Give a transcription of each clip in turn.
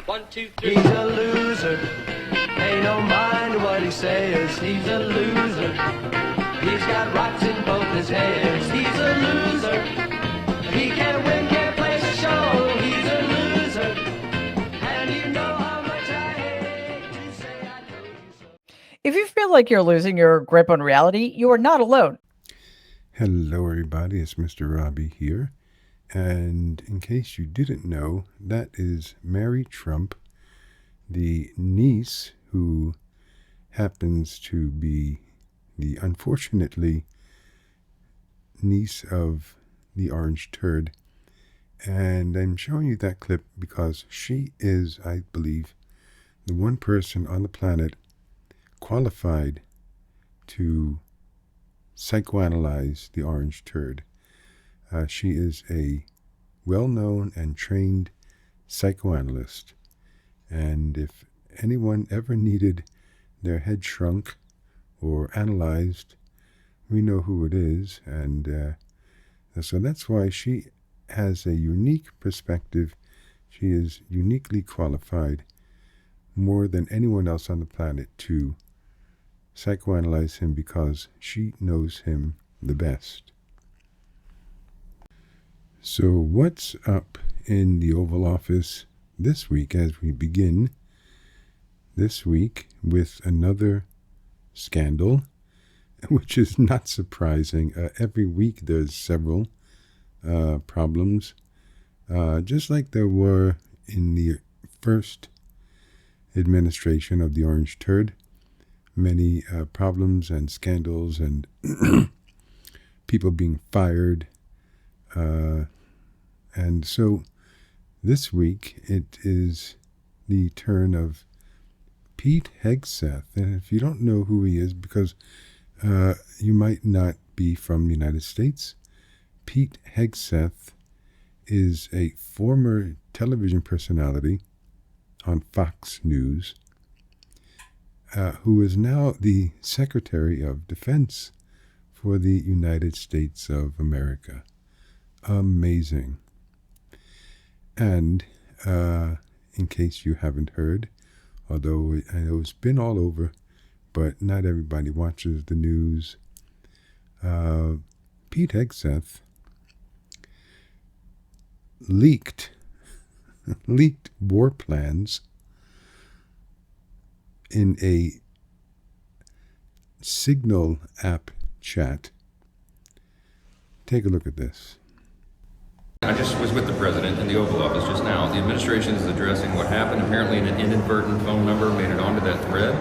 1, 2, 3. He's a loser. Ain't no mind what he says. He's a loser. He's got rocks in both his hands. He's a loser. He can't win, can't place a show. He's a loser. And you know how much I hate to say I told you so. If you feel like you're losing your grip on reality, you are not alone. Hello, everybody. It's Mr. Robbie here. And in case you didn't know, that is Mary Trump, the niece who happens to be the, unfortunately, niece of the orange turd. And I'm showing you that clip because she is, I believe, the one person on the planet qualified to psychoanalyze the orange turd. She is a well-known and trained psychoanalyst. And if anyone ever needed their head shrunk or analyzed, we know who it is. And so that's why she has a unique perspective. She is uniquely qualified, more than anyone else on the planet, to psychoanalyze him because she knows him the best. So what's up in the Oval Office this week as we begin this week with another scandal, which is not surprising. Every week there's several problems, just like there were in the first administration of the orange turd. Many problems and scandals and people being fired. And so this week it is the turn of Pete Hegseth. And if you don't know who he is, because you might not be from the United States, Pete Hegseth is a former television personality on Fox News, who is now the Secretary of Defense for the United States of America. Amazing. And in case you haven't heard, although I know it's been all over, but not everybody watches the news, Pete Hegseth leaked war plans in a Signal app chat. Take a look at this. I just was with the president in the Oval Office just now. The administration is addressing what happened. Apparently an inadvertent phone number made it onto that thread.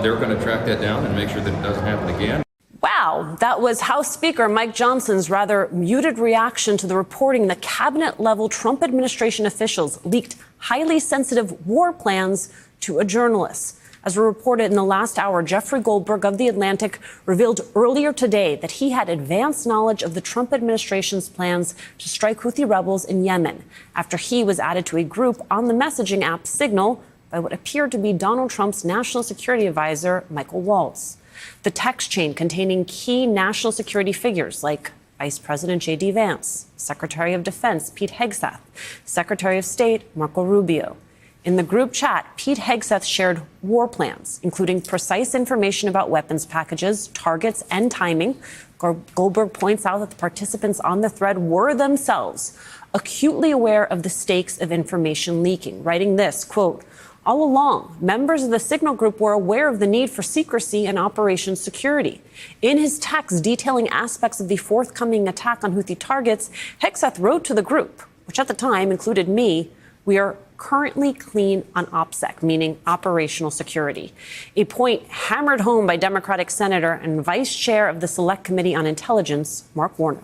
They're going to track that down and make sure that it doesn't happen again. Wow, that was House Speaker Mike Johnson's rather muted reaction to the reporting that cabinet-level Trump administration officials leaked highly sensitive war plans to a journalist. As we reported in the last hour, Jeffrey Goldberg of The Atlantic revealed earlier today that he had advanced knowledge of the Trump administration's plans to strike Houthi rebels in Yemen after he was added to a group on the messaging app Signal by what appeared to be Donald Trump's national security advisor, Michael Waltz. The text chain containing key national security figures like Vice President J.D. Vance, Secretary of Defense Pete Hegseth, Secretary of State Marco Rubio. In the group chat, Pete Hegseth shared war plans, including precise information about weapons packages, targets, and timing. Goldberg points out that the participants on the thread were themselves acutely aware of the stakes of information leaking, writing this, quote, "All along, members of the Signal group were aware of the need for secrecy and operation security. In his text detailing aspects of the forthcoming attack on Houthi targets, Hegseth wrote to the group, which at the time included me, we are currently clean on OPSEC, meaning operational security, a point hammered home by Democratic Senator and Vice Chair of the Select Committee on Intelligence, Mark Warner."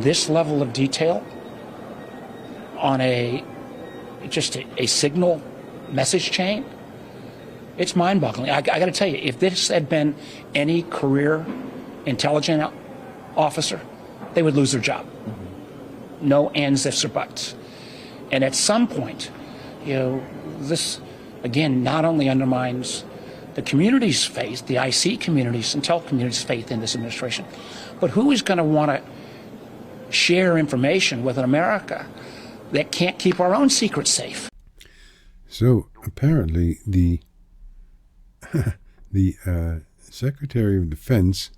This level of detail on just a Signal message chain, it's mind-boggling. I got to tell you, if this had been any career intelligence officer, they would lose their job. No ands, ifs, or buts. And at some point, this, again, not only undermines the community's faith, the IC community's, intel community's faith in this administration, but who is going to want to share information with an America that can't keep our own secrets safe? So apparently the Secretary of Defense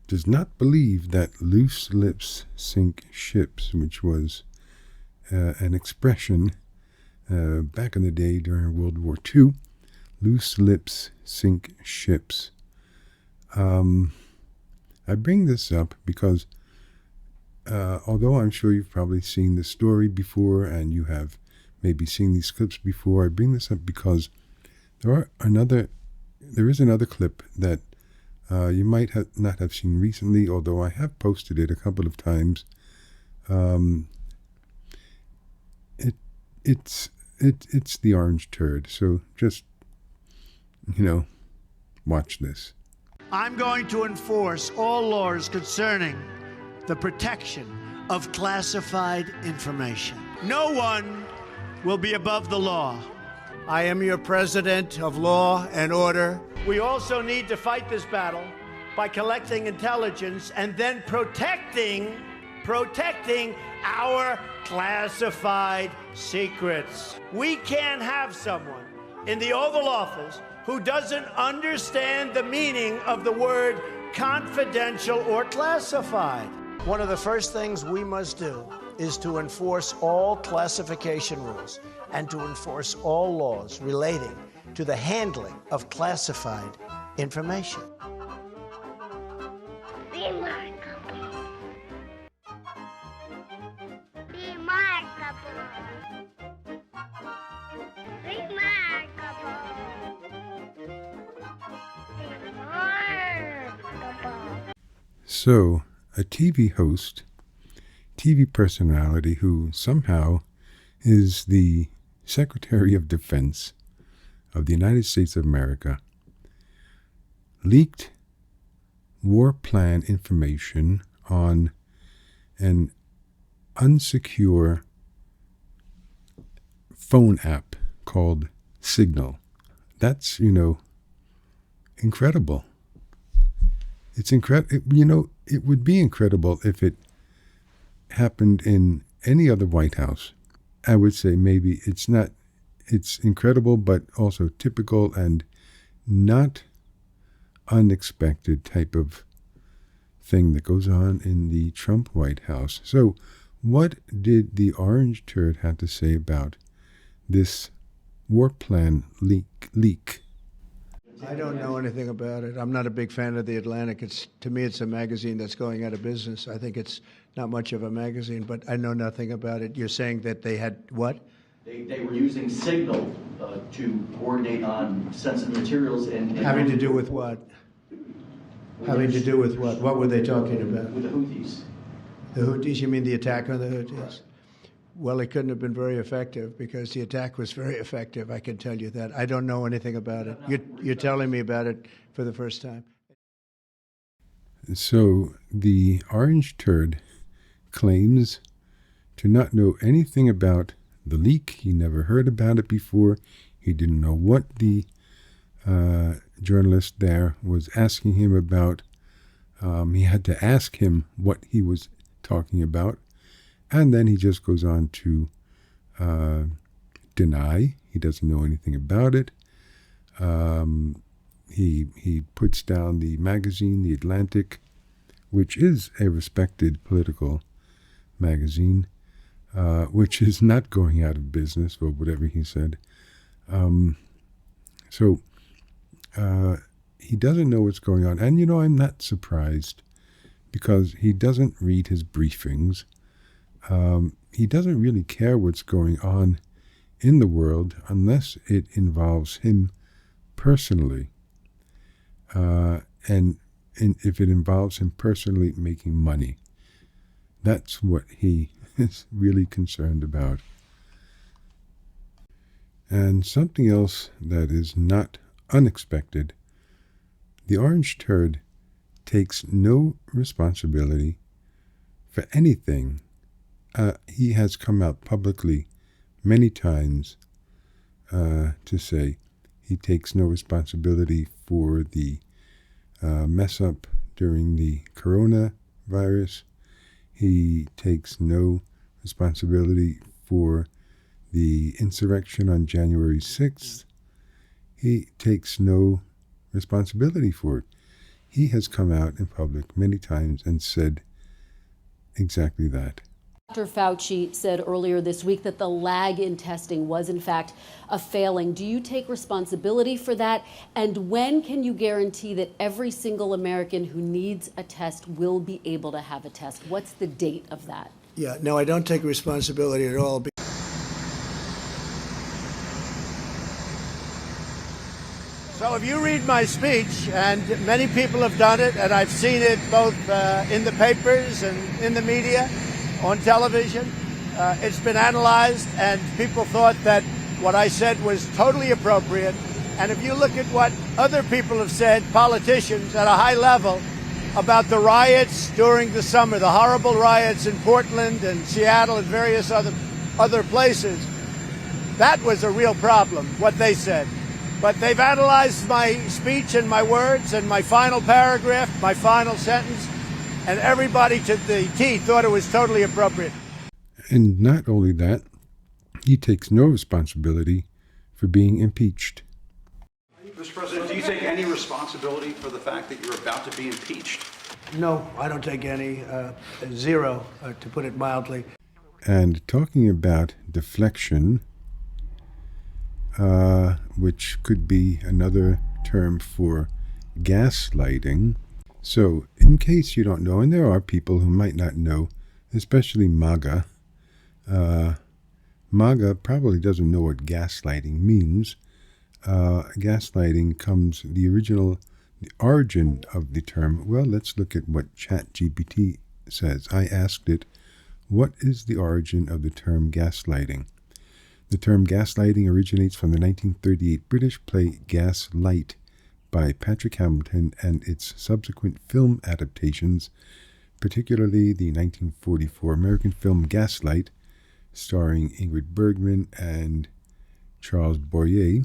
does not believe that loose lips sink ships, which was an expression back in the day during World War II. Loose lips sink ships. I bring this up because although I'm sure you've probably seen this story before and you have maybe seen these clips before, I bring this up because there is another clip that you might not have seen recently, although I have posted it a couple of times. It's the orange turd. So just, watch this. I'm going to enforce all laws concerning the protection of classified information. No one will be above the law. I am your president of law and order. We also need to fight this battle by collecting intelligence and then protecting our classified secrets. We can't have someone in the Oval Office who doesn't understand the meaning of the word confidential or classified. One of the first things we must do is to enforce all classification rules and to enforce all laws relating to the handling of classified information. Remarkable. So, a TV host, TV personality who somehow is the Secretary of Defense of the United States of America, leaked war plan information on an unsecure phone app called Signal. That's, incredible. It's incredible. It would be incredible if it happened in any other White House. I would say maybe it's incredible, but also typical and not unexpected type of thing that goes on in the Trump White House. So what did the orange turd have to say about this war plan leak? I don't know anything about it. I'm not a big fan of The Atlantic. To me, it's a magazine that's going out of business. I think it's not much of a magazine, but I know nothing about it. You're saying that they had what? They were using Signal to coordinate on sensitive materials and Having to do with what? Having to do with what? What were they talking about? with the Houthis. The Houthis? You mean the attack on the Houthis? Well, it couldn't have been very effective because the attack was very effective. I can tell you that. I don't know anything about it. You're telling me about it for the first time. So the orange turd claims to not know anything about the leak. He never heard about it before. He didn't know what the journalist there was asking him about. He had to ask him what he was talking about. And then he just goes on to deny he doesn't know anything about it. He puts down the magazine, The Atlantic, which is a respected political magazine, which is not going out of business, or whatever he said. So he doesn't know what's going on. And, I'm not surprised because he doesn't read his briefings. He doesn't really care what's going on in the world unless it involves him personally. And if it involves him personally making money, that's what he is really concerned about. And something else that is not unexpected, the orange turd takes no responsibility for anything. He has come out publicly many times to say he takes no responsibility for the mess up during the coronavirus. He takes no responsibility for the insurrection on January 6th, he takes no responsibility for it. He has come out in public many times and said exactly that. Dr. Fauci said earlier this week that the lag in testing was, in fact, a failing. Do you take responsibility for that? And when can you guarantee that every single American who needs a test will be able to have a test? What's the date of that? Yeah, no, I don't take responsibility at all. So if you read my speech, and many people have done it, and I've seen it both in the papers and in the media, on television, it's been analyzed, and people thought that what I said was totally appropriate. And if you look at what other people have said, politicians at a high level, about the riots during the summer, the horrible riots in Portland and Seattle and various other places, that was a real problem, what they said. But they've analyzed my speech and my words and my final paragraph, my final sentence, and everybody to the T thought it was totally appropriate. And not only that, he takes no responsibility for being impeached. Mr. President, do you take any responsibility for the fact that you're about to be impeached? No, I don't take any, zero, to put it mildly. And talking about deflection, which could be another term for gaslighting. So, in case you don't know, and there are people who might not know, especially MAGA, MAGA probably doesn't know what gaslighting means. Gaslighting comes, the origin of the term, well, let's look at what ChatGPT says. I asked it, what is the origin of the term gaslighting? The term gaslighting originates from the 1938 British play Gaslight by Patrick Hamilton and its subsequent film adaptations, particularly the 1944 American film Gaslight, starring Ingrid Bergman and Charles Boyer.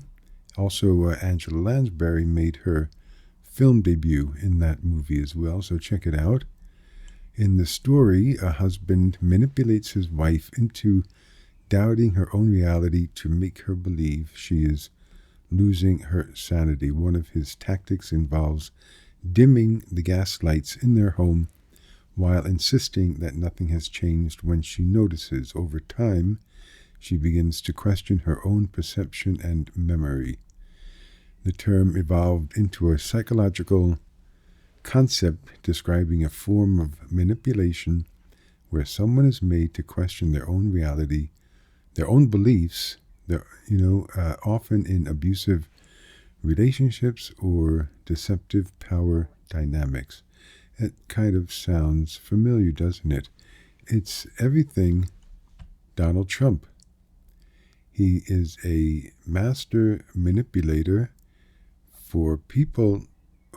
Also, Angela Lansbury made her film debut in that movie as well, so check it out. In the story, a husband manipulates his wife into doubting her own reality to make her believe she is losing her sanity. One of his tactics involves dimming the gas lights in their home while insisting that nothing has changed. When she notices over time, she begins to question her own perception and memory. The term evolved into a psychological concept describing a form of manipulation where someone is made to question their own reality, their own beliefs, often in abusive relationships or deceptive power dynamics. It kind of sounds familiar, doesn't it? It's everything Donald Trump. He is a master manipulator for people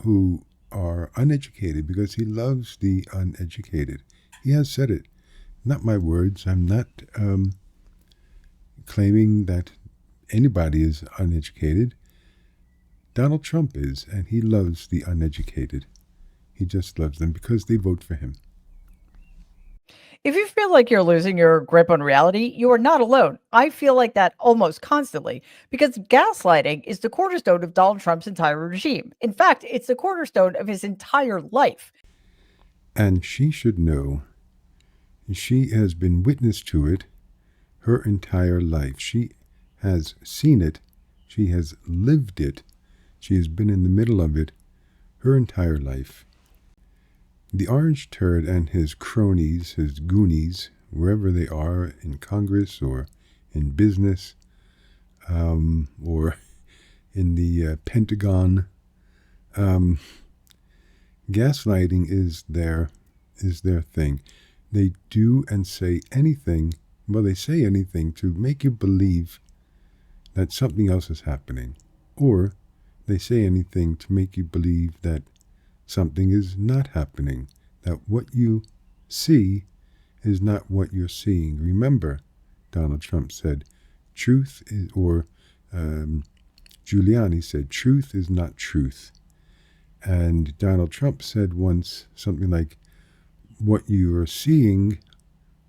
who are uneducated because he loves the uneducated. He has said it. Not my words. I'm not claiming that anybody is uneducated. Donald Trump is, and he loves the uneducated. He just loves them because they vote for him. If you feel like you're losing your grip on reality, you are not alone. I feel like that almost constantly because gaslighting is the cornerstone of Donald Trump's entire regime. In fact, it's the cornerstone of his entire life. And she should know. She has been witness to it her entire life. She has seen it. She has lived it. She has been in the middle of it her entire life. The orange turd and his cronies, his goonies, wherever they are, in Congress or in business, or in the Pentagon, gaslighting is their thing. They do and say anything. Well, they say anything to make you believe that something else is happening, or they say anything to make you believe that something is not happening, that what you see is not what you're seeing. Remember, Donald Trump said, truth is, or Giuliani said, truth is not truth. And Donald Trump said once something like, what you are seeing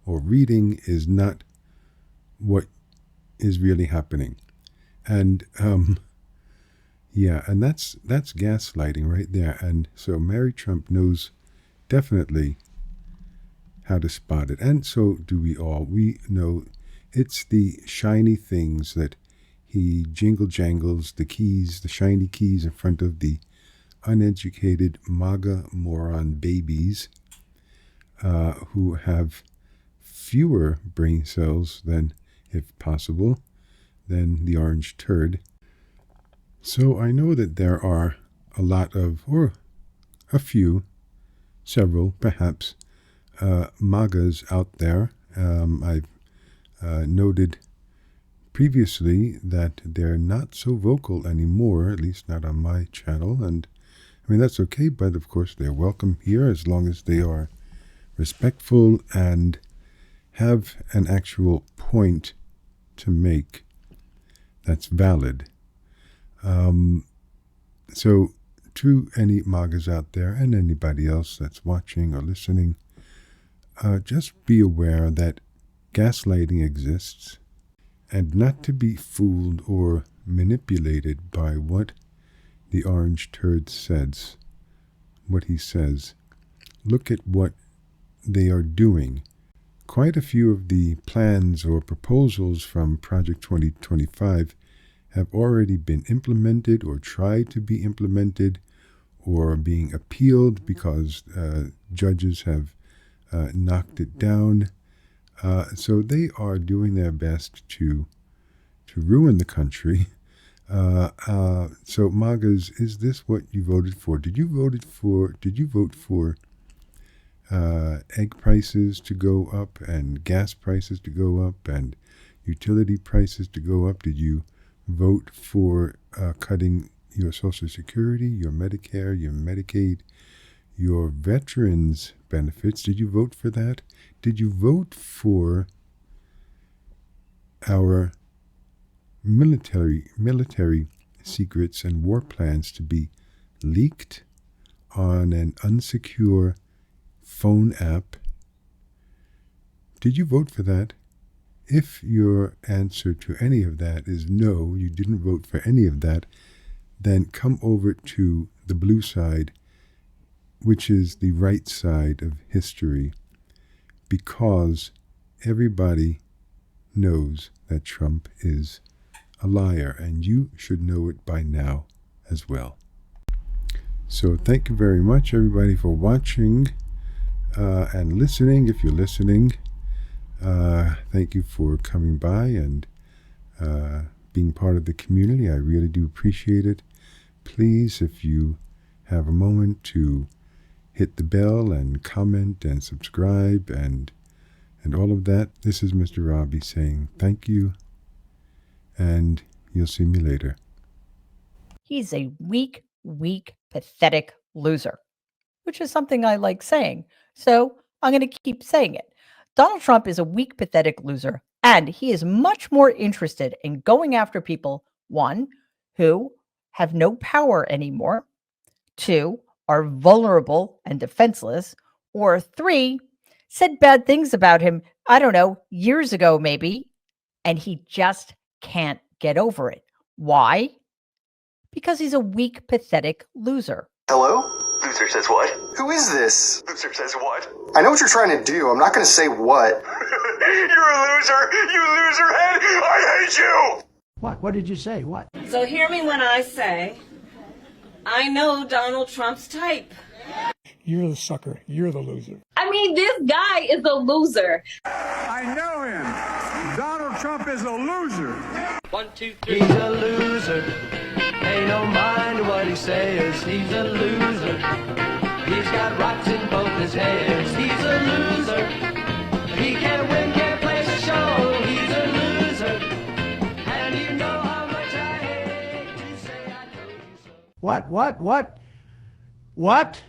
or reading is not what is really happening. And yeah, and that's gaslighting right there. And so Mary Trump knows definitely how to spot it. And so do we all. We know it's the shiny things that he jingle jangles, the keys, the shiny keys in front of the uneducated MAGA moron babies who have fewer brain cells than, if possible, than the orange turd. So I know that there are a lot of, or a few, several perhaps, MAGAs out there. I've noted previously that they're not so vocal anymore, at least not on my channel. And I mean, that's okay, but of course they're welcome here as long as they are respectful and have an actual point to make that's valid. So to any MAGAs out there and anybody else that's watching or listening, just be aware that gaslighting exists, and not to be fooled or manipulated by what the orange turd says, what he says. Look at what they are doing. Quite a few of the plans or proposals from Project 2025 have already been implemented or tried to be implemented or being appealed because judges have knocked it down. So they are doing their best to ruin the country. So MAGAs, is this what you voted for? Did you vote for egg prices to go up and gas prices to go up and utility prices to go up? Did you vote for cutting your Social Security, your Medicare, your Medicaid, your veterans benefits? Did you vote for that? Did you vote for our military secrets and war plans to be leaked on an unsecure phone app? Did you vote for that? If your answer to any of that is no, you didn't vote for any of that, then come over to the blue side, which is the right side of history, because everybody knows that Trump is a liar, and you should know it by now as well. So thank you very much, everybody, for watching and listening. If you're listening, thank you for coming by and being part of the community. I really do appreciate it. Please, if you have a moment, to hit the bell and comment and subscribe and all of that. This is Mr. Robbie saying thank you, and you'll see me later. He's a weak, pathetic loser, which is something I like saying. So I'm going to keep saying it. Donald Trump is a weak, pathetic loser, and he is much more interested in going after people, one, who have no power anymore, two, are vulnerable and defenseless, or three, said bad things about him, I don't know, years ago maybe, and he just can't get over it. Why? Because he's a weak, pathetic loser. Hello? Loser says what? Who is this? Loser says what? I know what you're trying to do. I'm not going to say what. You're a loser! You loserhead! I hate you! What? What did you say? What? So hear me when I say, I know Donald Trump's type. You're the sucker. You're the loser. I mean, this guy is a loser. I know him. Donald Trump is a loser. 1, 2, 3. He's a loser. Ain't no mind what he says. He's a loser. He's got rocks in both his hands. He's a loser. He can't win, can't place a show. He's a loser. And you know how much I hate to say I told you so. What? What?